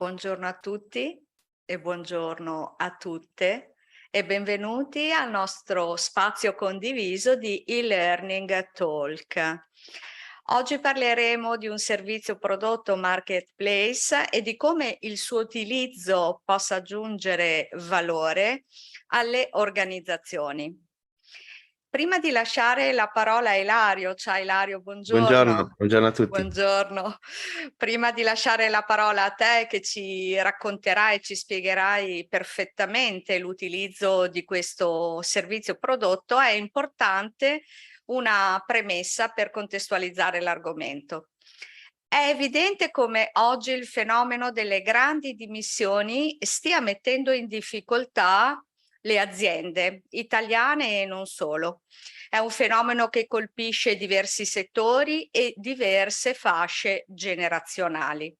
Buongiorno a tutti e buongiorno a tutte e benvenuti al nostro spazio condiviso di e-learning talk. Oggi parleremo di un servizio prodotto marketplace e di come il suo utilizzo possa aggiungere valore alle organizzazioni. Prima di lasciare la parola a Ilario, ciao Ilario, Buongiorno, buongiorno. buongiorno a tutti. Buongiorno. Prima di lasciare la parola a te che ci racconterai e ci spiegherai perfettamente l'utilizzo di questo servizio prodotto, è importante una premessa per contestualizzare l'argomento. È evidente come oggi il fenomeno delle grandi dimissioni stia mettendo in difficoltà le aziende italiane e non solo. È un fenomeno che colpisce diversi settori e diverse fasce generazionali.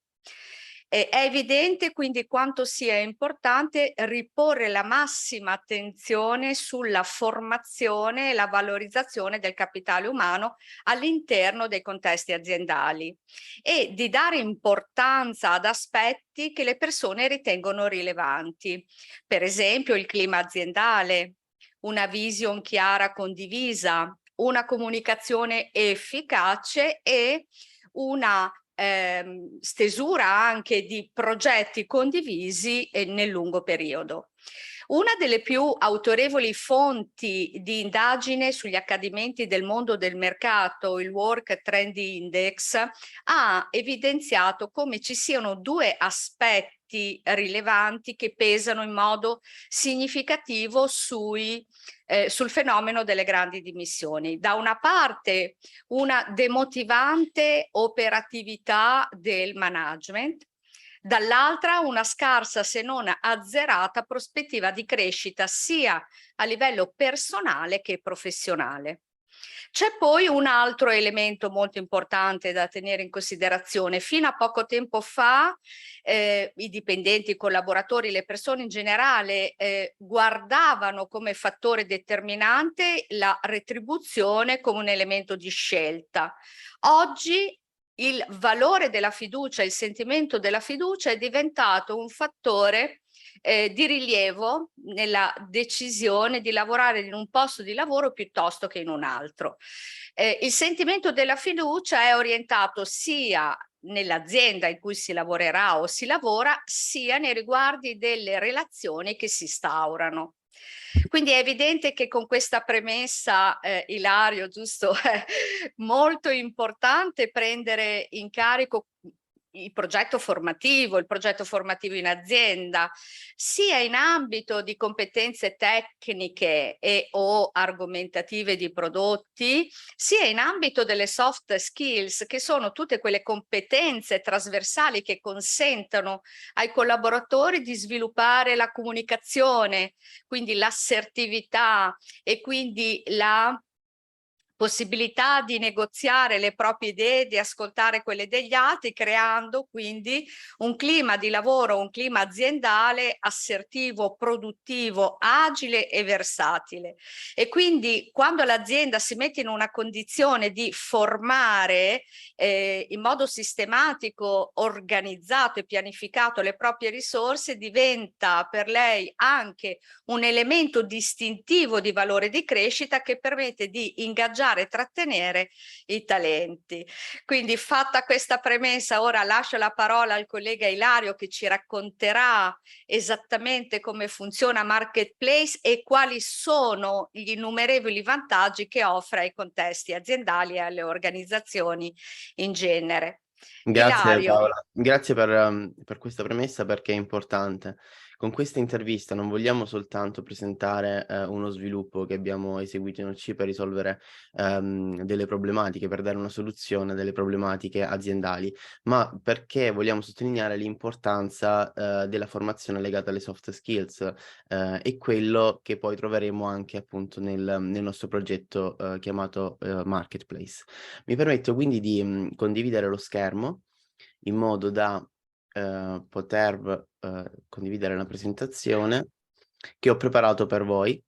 È evidente quindi quanto sia importante riporre la massima attenzione sulla formazione e la valorizzazione del capitale umano all'interno dei contesti aziendali e di dare importanza ad aspetti che le persone ritengono rilevanti. Per esempio il clima aziendale, una vision chiara condivisa, una comunicazione efficace e una stesura anche di progetti condivisi nel lungo periodo. Una delle più autorevoli fonti di indagine sugli accadimenti del mondo del mercato, il Work Trend Index, ha evidenziato come ci siano due aspetti rilevanti che pesano in modo significativo sul fenomeno delle grandi dimissioni. Da una parte una demotivante operatività del management, dall'altra una scarsa se non azzerata prospettiva di crescita sia a livello personale che professionale. C'è poi un altro elemento molto importante da tenere in considerazione. Fino a poco tempo fa i dipendenti, i collaboratori, le persone in generale guardavano come fattore determinante la retribuzione come un elemento di scelta. Oggi il valore della fiducia, il sentimento della fiducia è diventato un fattore di rilievo nella decisione di lavorare in un posto di lavoro piuttosto che in un altro. Il sentimento della fiducia è orientato sia nell'azienda in cui si lavorerà o si lavora, sia nei riguardi delle relazioni che si instaurano. Quindi è evidente che con questa premessa, Ilario, giusto, è molto importante prendere in carico il progetto formativo in azienda, sia in ambito di competenze tecniche e o argomentative di prodotti, sia in ambito delle soft skills, che sono tutte quelle competenze trasversali che consentono ai collaboratori di sviluppare la comunicazione, quindi l'assertività e quindi la possibilità di negoziare le proprie idee, di ascoltare quelle degli altri, creando quindi un clima di lavoro, un clima aziendale assertivo, produttivo, agile e versatile. E quindi quando l'azienda si mette in una condizione di formare in modo sistematico, organizzato e pianificato le proprie risorse, diventa per lei anche un elemento distintivo di valore di crescita che permette di ingaggiare e trattenere i talenti. Quindi fatta questa premessa, ora lascio la parola al collega Ilario che ci racconterà esattamente come funziona Marketplace e quali sono gli innumerevoli vantaggi che offre ai contesti aziendali e alle organizzazioni in genere. Grazie Ilario. Paola, grazie per questa premessa perché è importante. Con questa intervista non vogliamo soltanto presentare uno sviluppo che abbiamo eseguito in OC per risolvere delle problematiche, per dare una soluzione a delle problematiche aziendali, ma perché vogliamo sottolineare l'importanza della formazione legata alle soft skills e quello che poi troveremo anche appunto nel nostro progetto chiamato Marketplace. Mi permetto quindi di condividere lo schermo in modo da poter condividere la presentazione che ho preparato per voi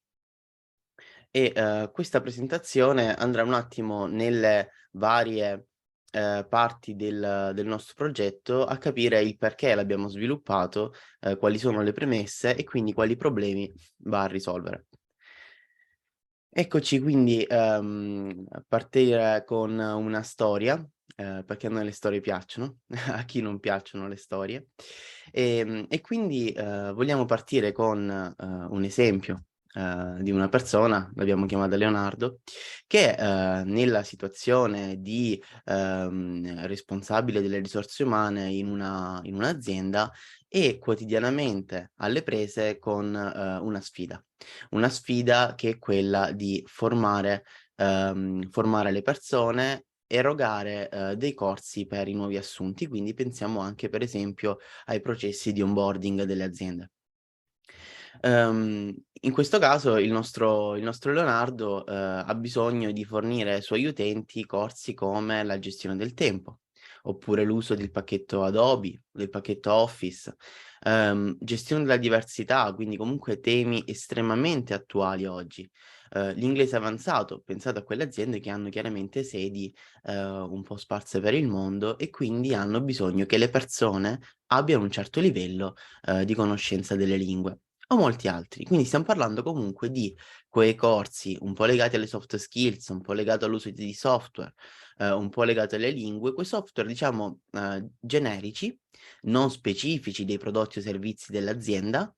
e questa presentazione andrà un attimo nelle varie parti del nostro progetto a capire il perché l'abbiamo sviluppato, quali sono le premesse e quindi quali problemi va a risolvere. Eccoci quindi, a partire con una storia, perché a noi le storie piacciono, a chi non piacciono le storie. E quindi, vogliamo partire con, un esempio, di una persona, l'abbiamo chiamata Leonardo, che, nella situazione di, responsabile delle risorse umane in un'azienda è quotidianamente alle prese con, una sfida. Una sfida che è quella di formare le persone, erogare, dei corsi per i nuovi assunti, quindi pensiamo anche per esempio ai processi di onboarding delle aziende. In questo caso il nostro Leonardo, ha bisogno di fornire ai suoi utenti corsi come la gestione del tempo, oppure l'uso del pacchetto Adobe, del pacchetto Office, gestione della diversità, quindi comunque temi estremamente attuali oggi. L'inglese avanzato, pensate a quelle aziende che hanno chiaramente sedi, un po' sparse per il mondo e quindi hanno bisogno che le persone abbiano un certo livello, di conoscenza delle lingue. O molti altri. Quindi stiam parlando comunque di quei corsi un po' legati alle soft skills, un po' legato all'uso di software, un po' legati alle lingue, quei software diciamo, generici, non specifici dei prodotti o servizi dell'azienda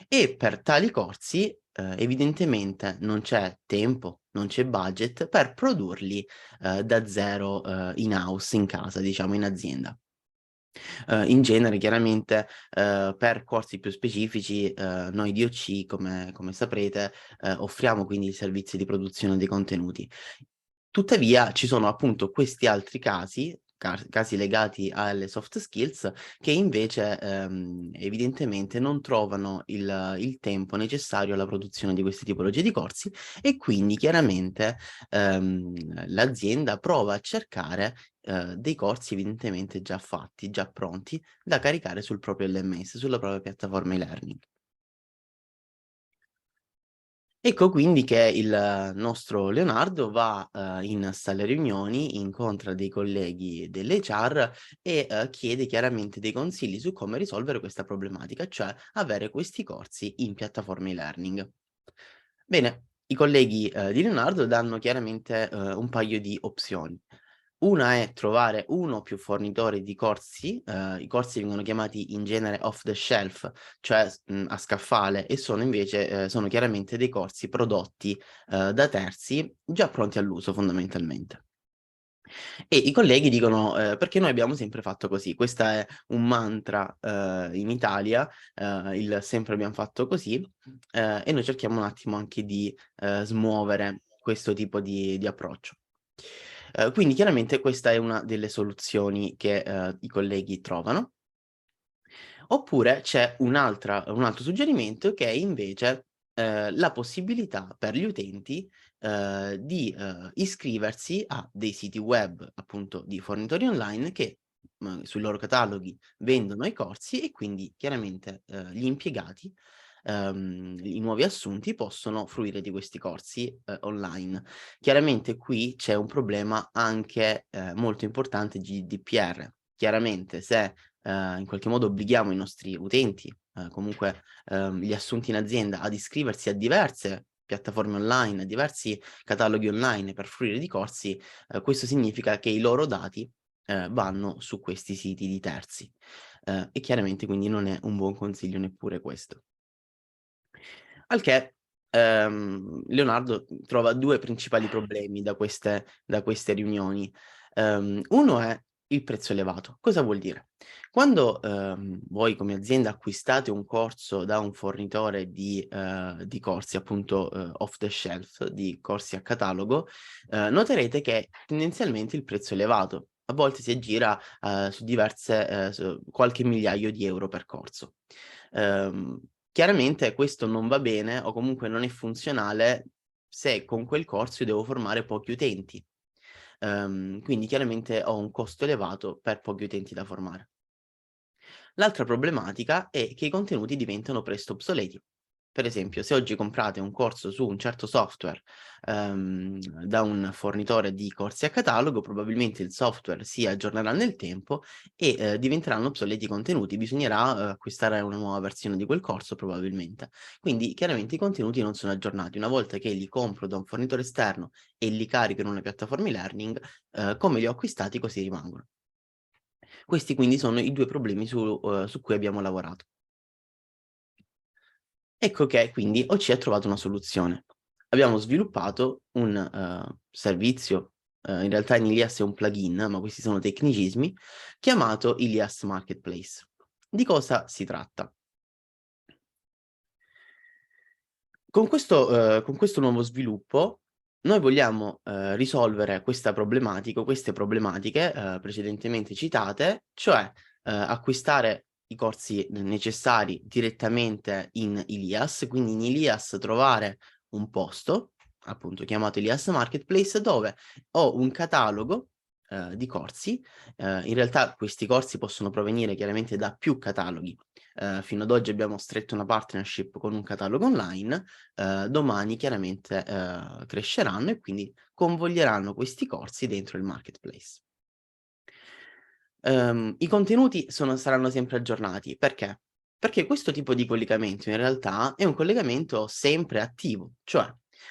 e per tali corsi, evidentemente non c'è tempo, non c'è budget per produrli, da zero, in house, in casa, diciamo in azienda. In genere chiaramente, per corsi più specifici, noi di OC come saprete, offriamo quindi il servizio di produzione dei contenuti. Tuttavia ci sono appunto questi altri casi legati alle soft skills che invece, evidentemente non trovano il tempo necessario alla produzione di queste tipologie di corsi e quindi chiaramente, l'azienda prova a cercare, dei corsi evidentemente già fatti, già pronti da caricare sul proprio LMS, sulla propria piattaforma e-learning. Ecco quindi che il nostro Leonardo va, in sale riunioni, incontra dei colleghi dell'HR e, chiede chiaramente dei consigli su come risolvere questa problematica, cioè avere questi corsi in piattaforma e-learning. Bene, i colleghi, di Leonardo danno chiaramente, un paio di opzioni. Una è trovare 1 o più fornitori di corsi, i corsi vengono chiamati in genere off the shelf, cioè a scaffale e sono invece sono chiaramente dei corsi prodotti, da terzi, già pronti all'uso fondamentalmente. E i colleghi dicono, perché noi abbiamo sempre fatto così. Questa è un mantra, in Italia, il sempre abbiam fatto così, e noi cerchiamo un attimo anche di, smuovere questo tipo di approccio. Quindi chiaramente questa è una delle soluzioni che, i colleghi trovano. Oppure c'è un altro suggerimento che è invece, la possibilità per gli utenti, di, iscriversi a dei siti web, appunto, di fornitori online che, sui loro cataloghi vendono i corsi e quindi chiaramente, gli impiegati, i nuovi assunti possono fruire di questi corsi, online. Chiaramente qui c'è un problema anche, molto importante GDPR. Chiaramente se in qualche modo obblighiamo i nostri utenti, comunque, gli assunti in azienda ad iscriversi a diverse piattaforme online, a diversi cataloghi online per fruire di corsi, questo significa che i loro dati, vanno su questi siti di terzi. E chiaramente quindi non è un buon consiglio neppure questo. Al che, Leonardo trova 2 principali problemi da queste riunioni. Uno è il prezzo elevato. Cosa vuol dire? Quando, voi come azienda acquistate un corso da un fornitore di corsi appunto, off the shelf, di corsi a catalogo, noterete che tendenzialmente il prezzo è elevato. A volte si aggira, su diverse su qualche migliaio di euro per corso. Ehm Chiaramente questo non va bene o comunque non è funzionale se con quel corso io devo formare pochi utenti. Quindi chiaramente ho un costo elevato per pochi utenti da formare. L'altra problematica è che i contenuti diventano presto obsoleti. Per esempio, se oggi comprate un corso su un certo software, da un fornitore di corsi a catalogo, probabilmente il software si aggiornerà nel tempo e, diventeranno obsoleti i contenuti. Bisognerà, acquistare una nuova versione di quel corso probabilmente. Quindi chiaramente i contenuti non sono aggiornati. Una volta che li compro da un fornitore esterno e li carico in una piattaforma e-learning, come li ho acquistati così rimangono. Questi quindi sono i 2 problemi su cui abbiamo lavorato. Ecco che quindi OC ha trovato una soluzione. Abbiamo sviluppato un, servizio, in realtà in Ilias è un plugin, ma questi sono tecnicismi, chiamato Ilias Marketplace. Di cosa si tratta? Con questo nuovo sviluppo noi vogliamo, risolvere queste problematiche, precedentemente citate, cioè, acquistare i corsi necessari direttamente in Ilias, quindi in Ilias trovare un posto, appunto chiamato Ilias Marketplace, dove ho un catalogo, di corsi. In realtà questi corsi possono provenire chiaramente da più cataloghi. Fino ad oggi abbiamo stretto una partnership con un catalogo online, domani chiaramente, cresceranno e quindi convoglieranno questi corsi dentro il marketplace. I contenuti saranno sempre aggiornati. Perché? Perché questo tipo di collegamento in realtà è un collegamento sempre attivo, cioè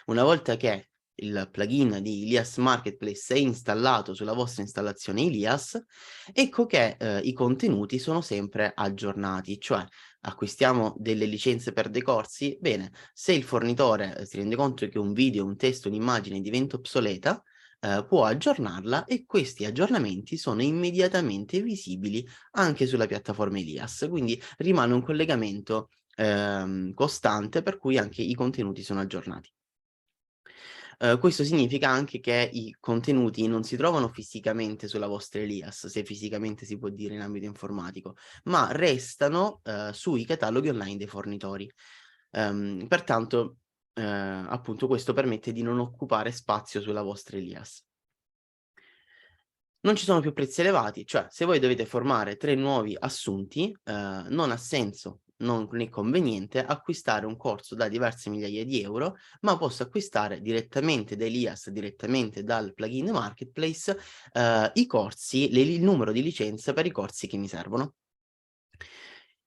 una volta che il plugin di Ilias Marketplace è installato sulla vostra installazione Ilias, ecco che, i contenuti sono sempre aggiornati, cioè acquistiamo delle licenze per dei corsi, bene, se il fornitore, si rende conto che un video, un testo, un'immagine diventa obsoleta, può aggiornarla e questi aggiornamenti sono immediatamente visibili anche sulla piattaforma Elias, quindi rimane un collegamento, costante per cui anche i contenuti sono aggiornati. Questo significa anche che i contenuti non si trovano fisicamente sulla vostra Elias, se fisicamente si può dire in ambito informatico, ma restano, sui cataloghi online dei fornitori. Pertanto, appunto questo permette di non occupare spazio sulla vostra Elias. Non ci sono più prezzi elevati, cioè se voi dovete formare 3 nuovi assunti, non ha senso, non è conveniente acquistare un corso da diverse migliaia di euro, ma posso acquistare direttamente da Elias, direttamente dal plugin Marketplace, i corsi, il numero di licenze per i corsi che mi servono.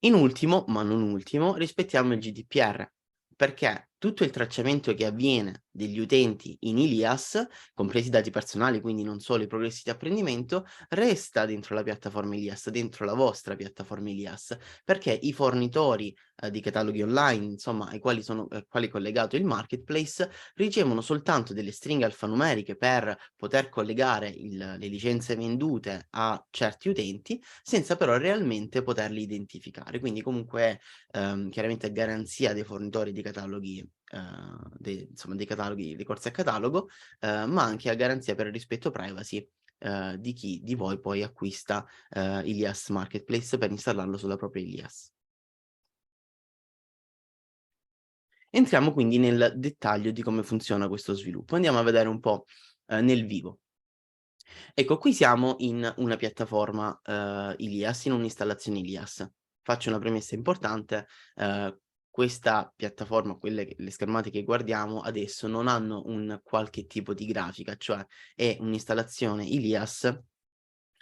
In ultimo, ma non ultimo, rispettiamo il GDPR, perché tutto il tracciamento che avviene degli utenti in Ilias, compresi i dati personali, quindi non solo i progressi di apprendimento, resta dentro la piattaforma Ilias, dentro la vostra piattaforma Ilias, perché i fornitori, di cataloghi online, insomma, ai quali è collegato il marketplace, ricevono soltanto delle stringhe alfanumeriche per poter collegare le licenze vendute a certi utenti, senza però realmente poterli identificare. Quindi comunque, chiaramente a garanzia dei fornitori di cataloghi, dei cataloghi dei corsi a catalogo, ma anche a garanzia per il rispetto privacy, di chi di voi poi acquista, Ilias Marketplace per installarlo sulla propria Ilias. Entriamo quindi nel dettaglio di come funziona questo sviluppo. Andiamo a vedere un po', nel vivo. Ecco, qui siamo in una piattaforma, Ilias, in un'installazione Ilias. Faccio una premessa importante: questa piattaforma, le schermate che guardiamo adesso non hanno un qualche tipo di grafica, cioè è un'installazione Ilias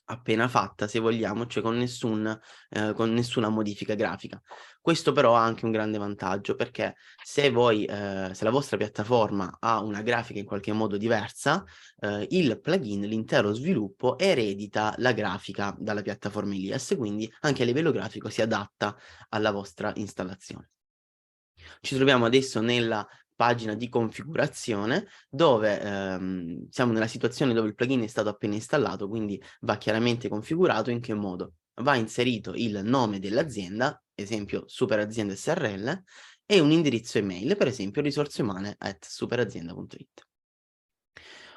appena fatta, se vogliamo, cioè con nessuna modifica grafica. Questo però ha anche un grande vantaggio, perché se la vostra piattaforma ha una grafica in qualche modo diversa, il plugin, l'intero sviluppo eredita la grafica dalla piattaforma Ilias, quindi anche a livello grafico si adatta alla vostra installazione. Ci troviamo adesso nella pagina di configurazione dove, siamo nella situazione dove il plugin è stato appena installato, quindi va chiaramente configurato. In che modo? Va inserito il nome dell'azienda, esempio Superazienda SRL, e un indirizzo email, per esempio risorseumane@superazienda.it.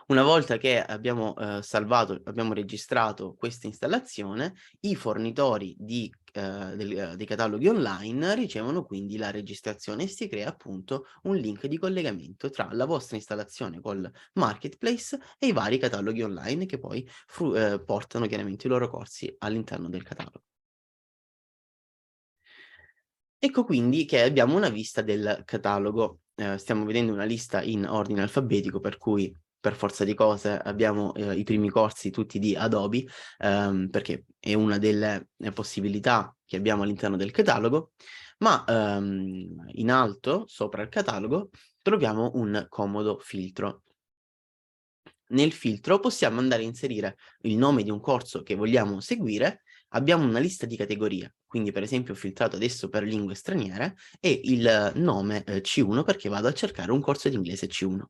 Una volta che abbiamo, abbiamo registrato questa installazione, i fornitori dei cataloghi online ricevono quindi la registrazione e si crea appunto un link di collegamento tra la vostra installazione col marketplace e i vari cataloghi online che poi portano chiaramente i loro corsi all'interno del catalogo. Ecco quindi che abbiamo una vista del catalogo. Stiamo vedendo una lista in ordine alfabetico, per cui per forza di cose abbiamo i primi corsi tutti di Adobe, perché è una delle possibilità che abbiamo all'interno del catalogo, ma in alto, sopra il catalogo, troviamo un comodo filtro. Nel filtro possiamo andare a inserire il nome di un corso che vogliamo seguire, abbiamo una lista di categorie, quindi per esempio ho filtrato adesso per lingue straniere e il nome C1 perché vado a cercare un corso di inglese C1.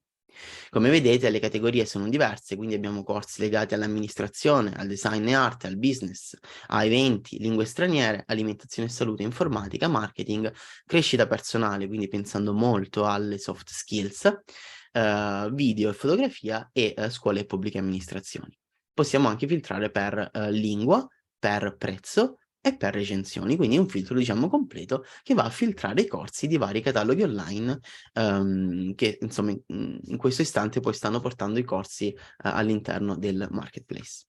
Come vedete le categorie sono diverse, quindi abbiamo corsi legati all'amministrazione, al design e arte, al business, a eventi, lingue straniere, alimentazione e salute, informatica, marketing, crescita personale, quindi pensando molto alle soft skills, video e fotografia e scuole e pubbliche amministrazioni. Possiamo anche filtrare per lingua, per prezzo e per recensioni, quindi un filtro diciamo completo che va a filtrare i corsi di vari cataloghi online che insomma in questo istante poi stanno portando i corsi all'interno del marketplace.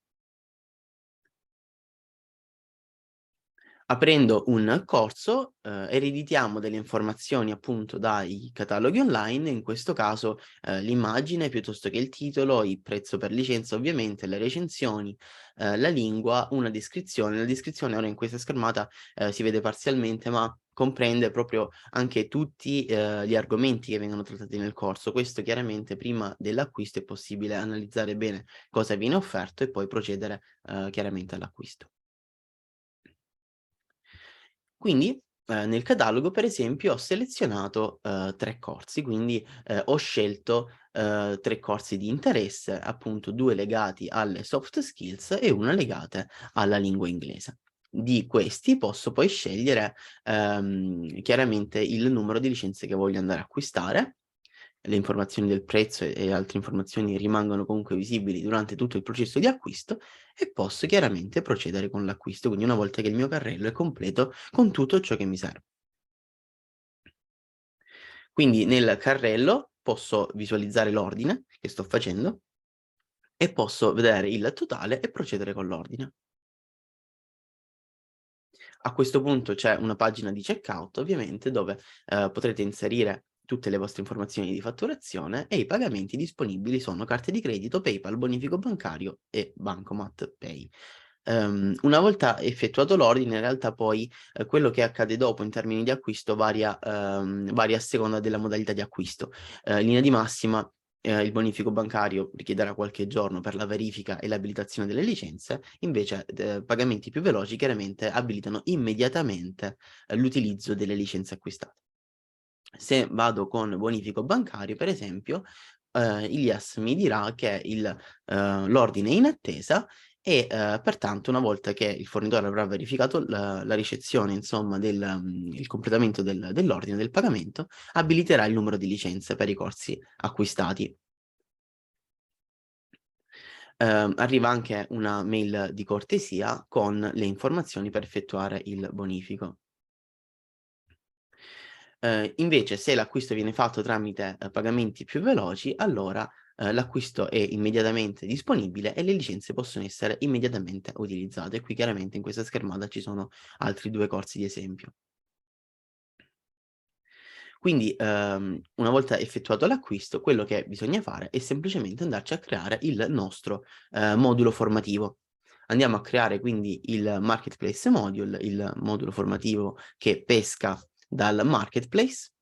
Aprendo un corso, ereditiamo delle informazioni appunto dai cataloghi online, in questo caso, l'immagine piuttosto che il titolo, il prezzo per licenza ovviamente, le recensioni, la lingua, una descrizione. La descrizione ora in questa schermata, si vede parzialmente, ma comprende proprio anche tutti, gli argomenti che vengono trattati nel corso. Questo chiaramente prima dell'acquisto è possibile analizzare bene cosa viene offerto e poi procedere, chiaramente all'acquisto. Quindi, nel catalogo per esempio ho selezionato, 3 corsi, quindi, ho scelto, 3 corsi di interesse, appunto 2 legati alle soft skills e 1 legate alla lingua inglese. Di questi posso poi scegliere, chiaramente il numero di licenze che voglio andare a acquistare. Le informazioni del prezzo e altre informazioni rimangono comunque visibili durante tutto il processo di acquisto e posso chiaramente procedere con l'acquisto, quindi una volta che il mio carrello è completo con tutto ciò che mi serve. Quindi nel carrello posso visualizzare l'ordine che sto facendo e posso vedere il totale e procedere con l'ordine. A questo punto c'è una pagina di checkout ovviamente dove, potrete inserire tutte le vostre informazioni di fatturazione e i pagamenti disponibili sono carte di credito, PayPal, bonifico bancario e Bancomat Pay. Una volta effettuato l'ordine in realtà poi, quello che accade dopo in termini di acquisto varia a seconda della modalità di acquisto. In linea di massima, il bonifico bancario richiederà qualche giorno per la verifica e l'abilitazione delle licenze, invece pagamenti più veloci chiaramente abilitano immediatamente, l'utilizzo delle licenze acquistate. Se vado con bonifico bancario per esempio, il yes mi dirà che l'ordine è in attesa e, pertanto una volta che il fornitore avrà verificato la ricezione insomma il completamento dell'ordine, del pagamento, abiliterà il numero di licenze per i corsi acquistati. Arriva anche una mail di cortesia con le informazioni per effettuare il bonifico. Invece se l'acquisto viene fatto tramite, pagamenti più veloci, allora, l'acquisto è immediatamente disponibile e le licenze possono essere immediatamente utilizzate. Qui chiaramente in questa schermata ci sono altri 2 corsi di esempio. Quindi, una volta effettuato l'acquisto, quello che bisogna fare è semplicemente andarci a creare il nostro, modulo formativo. Andiamo a creare quindi il marketplace module, il modulo formativo che pesca dal marketplace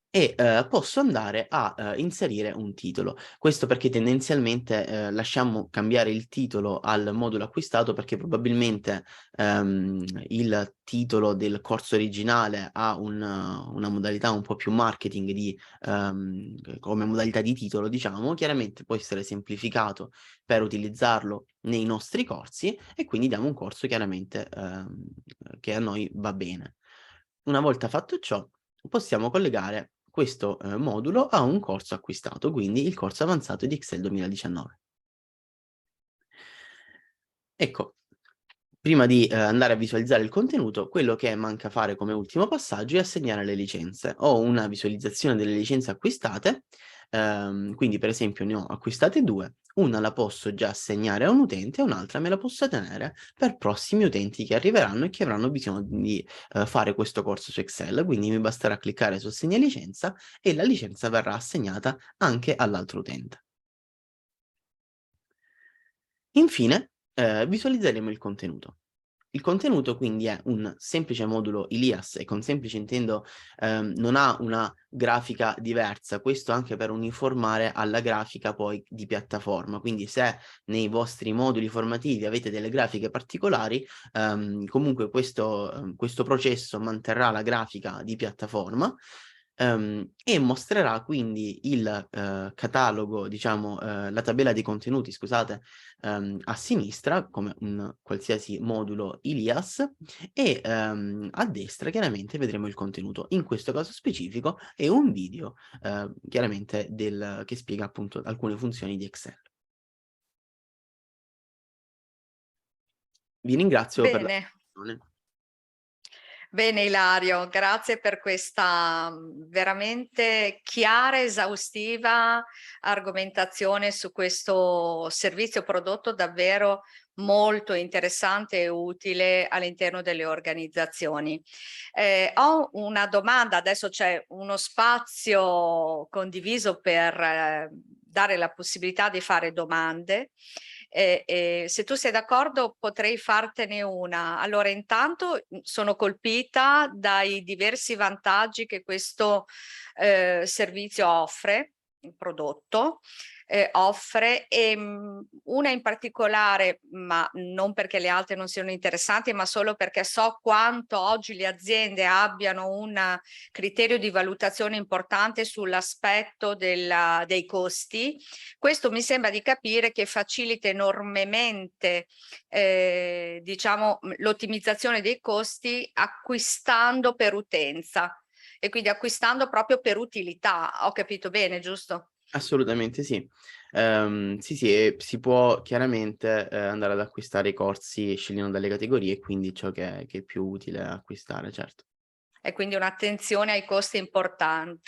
e, posso andare a, inserire un titolo. Questo perché tendenzialmente, lasciamo cambiare il titolo al modulo acquistato perché probabilmente, il titolo del corso originale ha una modalità un po' più marketing come modalità di titolo diciamo, chiaramente può essere semplificato per utilizzarlo nei nostri corsi e quindi diamo un corso chiaramente, che a noi va bene. Una volta fatto ciò, possiamo collegare questo, modulo a un corso acquistato, quindi il corso avanzato di Excel 2019. Ecco, prima di, andare a visualizzare il contenuto, quello che manca fare come ultimo passaggio è assegnare le licenze. Ho una visualizzazione delle licenze acquistate, Quindi per esempio ne ho acquistate 2, una la posso già assegnare a un utente e un'altra me la posso tenere per prossimi utenti che arriveranno e che avranno bisogno di fare questo corso su Excel. Quindi mi basterà cliccare su assegna licenza e la licenza verrà assegnata anche all'altro utente. Infine, visualizzeremo il contenuto. Il contenuto quindi è un semplice modulo Ilias e con semplice intendo, non ha una grafica diversa, questo anche per uniformare alla grafica poi di piattaforma. Quindi se nei vostri moduli formativi avete delle grafiche particolari, comunque questo processo manterrà la grafica di piattaforma, e mostrerà quindi il, catalogo, diciamo, la tabella dei contenuti, scusate, a sinistra come un qualsiasi modulo Ilias e, a destra chiaramente vedremo il contenuto. In questo caso specifico è un video, chiaramente che spiega appunto alcune funzioni di Excel. Vi ringrazio per Bene. l'attenzione. Bene Ilario, grazie per questa veramente chiara, esaustiva argomentazione su questo servizio prodotto davvero molto interessante e utile all'interno delle organizzazioni. Ho una domanda, adesso c'è uno spazio condiviso per dare la possibilità di fare domande. Se tu sei d'accordo potrei fartene una. Allora, intanto sono colpita dai diversi vantaggi che questo servizio offre, il prodotto offre, e una in particolare, ma non perché le altre non siano interessanti, ma solo perché so quanto oggi le aziende abbiano un criterio di valutazione importante sull'aspetto dei costi. Questo mi sembra di capire che facilita enormemente diciamo, l'ottimizzazione dei costi acquistando per utenza e quindi acquistando proprio per utilità. Ho capito bene, giusto? Assolutamente sì. Sì, sì, e si può chiaramente, andare ad acquistare i corsi scegliendo dalle categorie e quindi ciò che è più utile acquistare, certo. E quindi un'attenzione ai costi importanti.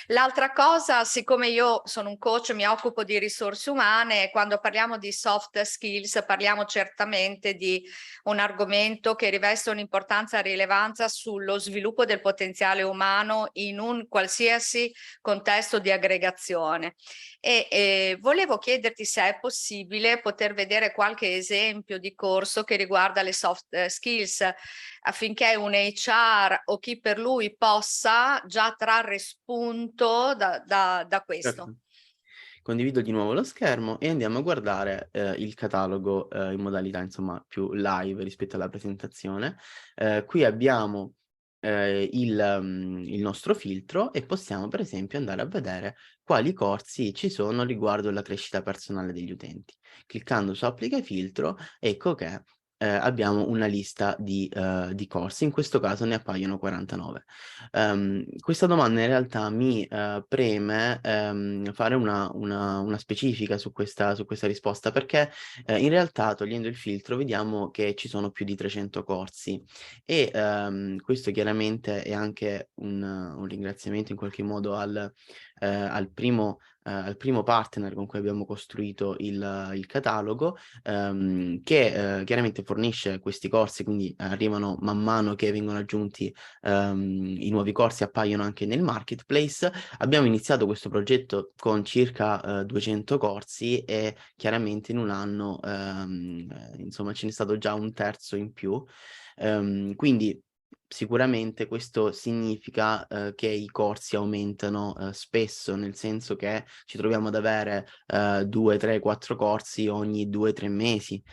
L'altra cosa, siccome io sono un coach, mi occupo di risorse umane, quando parliamo di soft skills parliamo certamente di un argomento che riveste un'importanza e rilevanza sullo sviluppo del potenziale umano in un qualsiasi contesto di aggregazione. E volevo chiederti se è possibile poter vedere qualche esempio di corso che riguarda le soft skills, affinché un HR o chi per lui possa già trarre spunto da questo. Certo. Condivido di nuovo lo schermo e andiamo a guardare, il catalogo, in modalità insomma più live rispetto alla presentazione. Qui abbiamo, il nostro filtro e possiamo per esempio andare a vedere quali corsi ci sono riguardo la crescita personale degli utenti. Cliccando su applica filtro, ecco che, abbiamo una lista di corsi, in questo caso ne appaiono 49. Questa domanda in realtà mi, preme, fare una specifica su questa risposta, perché, in realtà togliendo il filtro vediamo che ci sono più di 300 corsi e, questo chiaramente è anche un ringraziamento in qualche modo al primo partner con cui abbiamo costruito il catalogo, che, chiaramente fornisce questi corsi, quindi arrivano man mano che vengono aggiunti, i nuovi corsi appaiono anche nel marketplace. Abbiamo iniziato questo progetto con circa, 200 corsi e chiaramente in un anno, insomma ce n'è stato già un terzo in più. Quindi sicuramente questo significa, che i corsi aumentano, spesso, nel senso che ci troviamo ad avere, 2, 3, 4 corsi ogni 2, 3 mesi.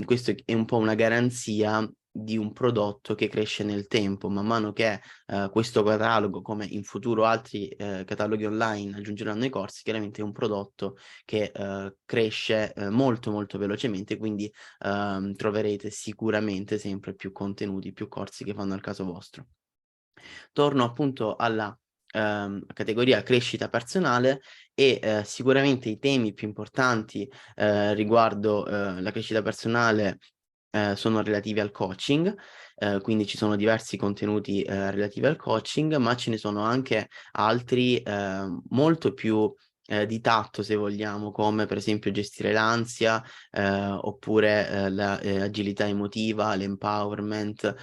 Questo è un po' una garanzia di un prodotto che cresce nel tempo. Man mano che, questo catalogo, come in futuro altri, cataloghi online aggiungeranno i corsi, chiaramente è un prodotto che, cresce, molto, molto velocemente, quindi, troverete sicuramente sempre più contenuti, più corsi che fanno al caso vostro. Torno appunto alla, categoria crescita personale e, sicuramente i temi più importanti, riguardo, la crescita personale, sono relativi al coaching, quindi ci sono diversi contenuti, relativi al coaching, ma ce ne sono anche altri, molto più di tatto, se vogliamo, come per esempio gestire l'ansia, oppure la agilità emotiva, l'empowerment.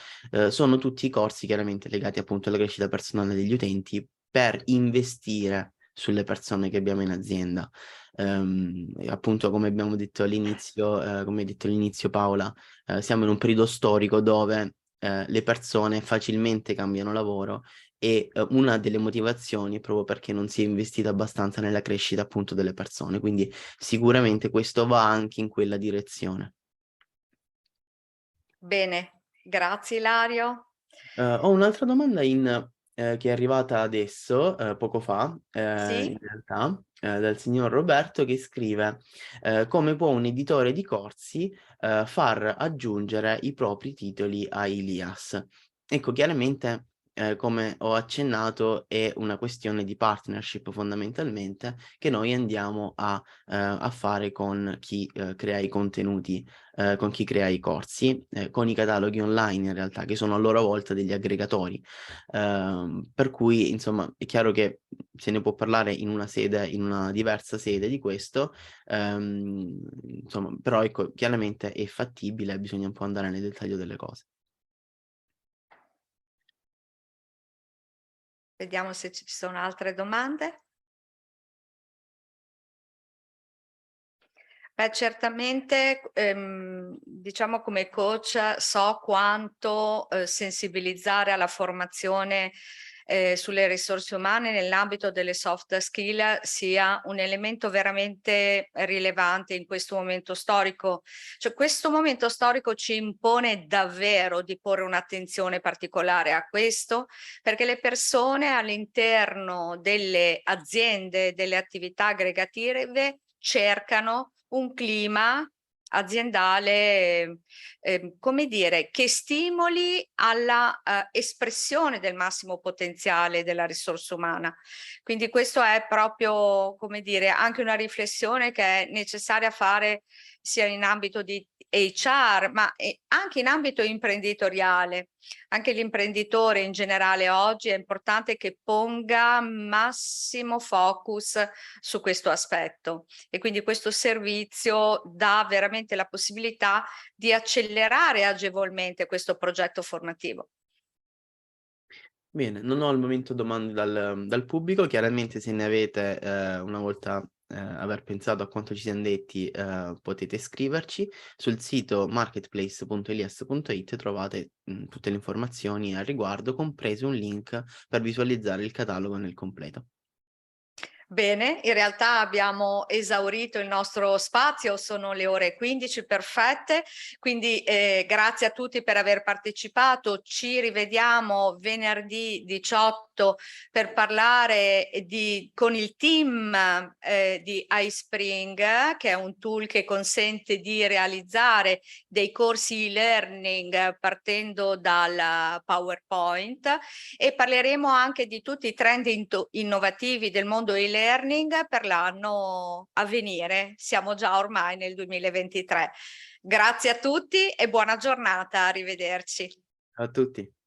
Sono tutti corsi chiaramente legati appunto alla crescita personale degli utenti per investire sulle persone che abbiamo in azienda. Appunto, come abbiamo detto all'inizio, come hai detto all'inizio Paola, siamo in un periodo storico dove le persone facilmente cambiano lavoro e una delle motivazioni è proprio perché non si è investito abbastanza nella crescita appunto delle persone, quindi sicuramente questo va anche in quella direzione. Bene, grazie Ilario. Ho un'altra domanda che è arrivata adesso, poco fa, in Sì? realtà, dal signor Roberto che scrive come può un editore di corsi far aggiungere i propri titoli a Ilias. Ecco, chiaramente, come ho accennato, è una questione di partnership fondamentalmente che noi andiamo a fare con chi crea i contenuti, con chi crea i corsi, con i cataloghi online in realtà, che sono a loro volta degli aggregatori. Per cui, insomma, è chiaro che se ne può parlare in una sede, in una diversa sede di questo, insomma, però ecco, chiaramente è fattibile, bisogna un po' andare nel dettaglio delle cose. Vediamo se ci sono altre domande. Beh, certamente, diciamo come coach so quanto, sensibilizzare alla formazione, sulle risorse umane nell'ambito delle soft skill sia un elemento veramente rilevante in questo momento storico. Cioè, questo momento storico ci impone davvero di porre un'attenzione particolare a questo, perché le persone all'interno delle aziende, delle attività aggregative cercano un clima aziendale, come dire, che stimoli alla espressione del massimo potenziale della risorsa umana. Quindi questo è proprio, come dire, anche una riflessione che è necessaria fare sia in ambito di HR, ma anche in ambito imprenditoriale. Anche l'imprenditore in generale oggi è importante che ponga massimo focus su questo aspetto e quindi questo servizio dà veramente la possibilità di accelerare agevolmente questo progetto formativo. Bene, non ho al momento domande dal pubblico, chiaramente se ne avete, una volta, aver pensato a quanto ci siam detti, potete scriverci. Sul sito marketplace.elias.it trovate, tutte le informazioni al riguardo, compreso un link per visualizzare il catalogo nel completo. Bene, in realtà abbiamo esaurito il nostro spazio, sono le ore 15 perfette, quindi grazie a tutti per aver partecipato, ci rivediamo venerdì 18 per parlare con il team di iSpring, che è un tool che consente di realizzare dei corsi e-learning partendo dal PowerPoint e parleremo anche di tutti i trend innovativi del mondo e-learning per l'anno a venire. Siamo già ormai nel 2023. Grazie a tutti e buona giornata, arrivederci. Ciao a tutti.